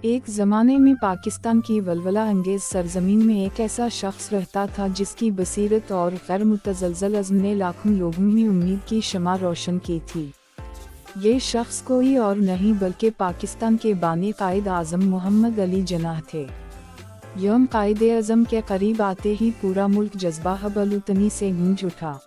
एक ज़माने में पाकिस्तान की वल्वला अंगेज़ सरज़मीन में एक ऐसा शख्स रहता था जिसकी बसीरत और गैर मुतज़लज़ल अज़्म ने लाखों लोगों में उम्मीद की शमा रोशन की थी। ये शख्स कोई और नहीं बल्कि पाकिस्तान के बानी कायद आज़म मोहम्मद अली जिन्नाह थे। यौम कायद आज़म के करीब आते ही पूरा मुल्क जज्बा हबलूतनी से गूंज उठा।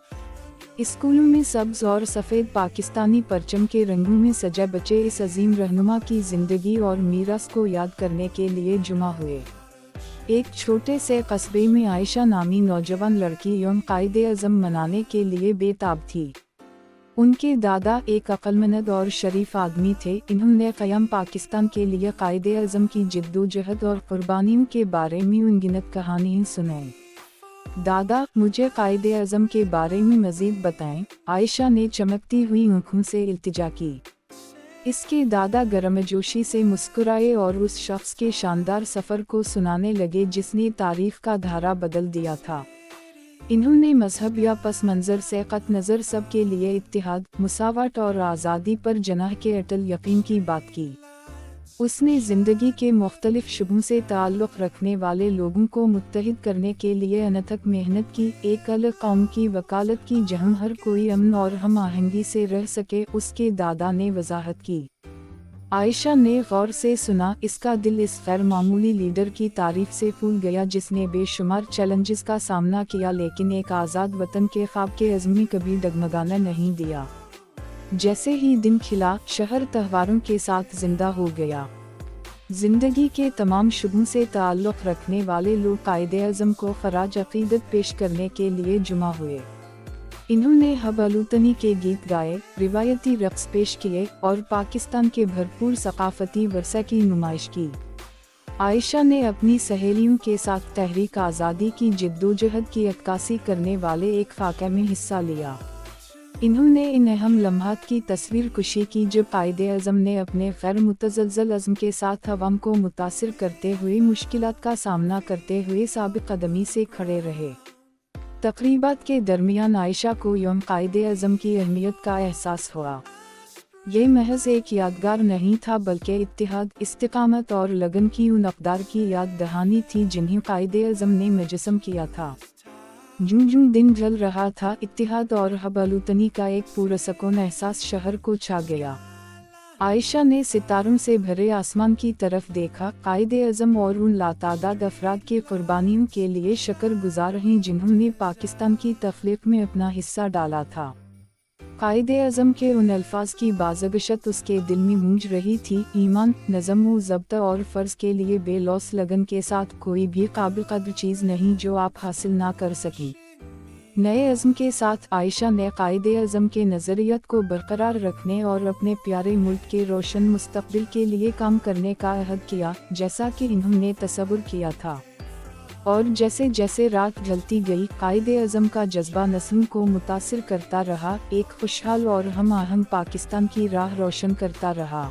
स्कूलों में सब्ज़ और सफ़ेद पाकिस्तानी परचम के रंगों में सजे बच्चे इस अजीम रहनुमा की ज़िंदगी और मीरास को याद करने के लिए जुमा हुए। एक छोटे से कस्बे में आयशा नामी नौजवान लड़की यौम कायद आज़म मनाने के लिए बेताब थी। उनके दादा एक अक्लमंद और शरीफ आदमी थे। इन्होंने क़याम पाकिस्तान के लिए कायद आज़म की जिद्दोजहद और कुर्बानियों के बारे में अनगिनत कहानियाँ सुनाईं। दादा, मुझे कायद आज़म के बारे में मज़ीद बताएं, आयशा ने चमकती हुई आँखों से इल्तिजा की। इसके दादा गर्मजोशी से मुस्कुराए और उस शख्स के शानदार सफ़र को सुनाने लगे जिसने तारीख़ का धारा बदल दिया था। इन्होंने मजहब या पस मंज़र से क़त नज़र सब के लिए इत्तिहाद, मुसावात और आज़ादी पर जनाह के अटल यकीन की बात की। उसने ज़िंदगी के मुख्तलिफ शुबों से ताल्लुक़ रखने वाले लोगों को मुत्तहिद करने के लिए अनथक मेहनत की। एक अलग कौम की वकालत की जहाँ हर कोई अमन और हम आहंगी से रह सके, उसके दादा ने वजाहत की। आयशा ने गौर से सुना। इसका दिल इस गैर मामूली लीडर की तारीफ से फूल गया जिसने बेशुमार चैलेंजेस का सामना किया लेकिन एक आज़ाद वतन के ख्वाब के अज़्म में कभी डगमगाना नहीं दिया। जैसे ही दिन खिला, शहर त्योहारों के साथ जिंदा हो गया। जिंदगी के तमाम शुबों से ताल्लुक़ रखने वाले लोग कायद आज़म को खराज अक़ीदत पेश करने के लिए जुमा हुए। इन्होंने हबलूतनी के गीत गाए, रिवायती रक़्स पेश किए और पाकिस्तान के भरपूर सक़ाफ़ती वरसे की नुमाइश की। आयशा ने अपनी सहेलियों के साथ तहरीक आज़ादी की जिद्दोजहद की अक्कासी करने वाले एक फ़ाक़े में हिस्सा लिया। इन्होंने इन अहम लम्हात की तस्वीर कुशी की जब कायद आज़म ने अपने गैर मुतज़लज़ल अज़्म के साथ अवाम को मुतासिर करते हुए मुश्किलात का सामना करते हुए साबिक़ कदमी से खड़े रहे। तक़रीबात के दरमियान आयशा को यौम कायद आज़म की अहमियत का एहसास हुआ। ये महज एक यादगार नहीं था बल्कि इत्तिहाद, इस्तिक़ामत और लगन की उन अक़दार की याद दहानी थी जिन्हें कायद आज़म ने मुजस्सम किया था। जूं जूं दिन ढल रहा था, इत्तिहाद और हबलूतनी का एक पुरसकून एहसास शहर को छा गया। आयशा ने सितारों से भरे आसमान की तरफ देखा। कायद आज़म और उन लातादाद अफराद की कुर्बानियों के लिए शुक्रगुज़ार हैं जिन्होंने पाकिस्तान की तख्लीक़ में अपना हिस्सा डाला था। कायद आज़म के उन अल्फाज की बाज़गशत उसके दिल में गूंज रही थी, ईमान, नज़म व ज़ब्त और फ़र्ज़ के लिए बेलौस लगन के साथ कोई भी काबिल क़द्र चीज़ नहीं जो आप हासिल ना कर सकें। नए अज़्म के साथ आयशा ने कायद आज़म के नज़रियत को बरकरार रखने और अपने प्यारे मुल्क के रोशन मुस्तक़बिल के लिए काम करने का अहद किया, जैसा कि इन्होंने तसव्वुर किया था। और जैसे जैसे रात ढलती गई, कायद आज़म का जज्बा नस्लों को मुतासिर करता रहा, एक खुशहाल और हम आहंग पाकिस्तान की राह रोशन करता रहा।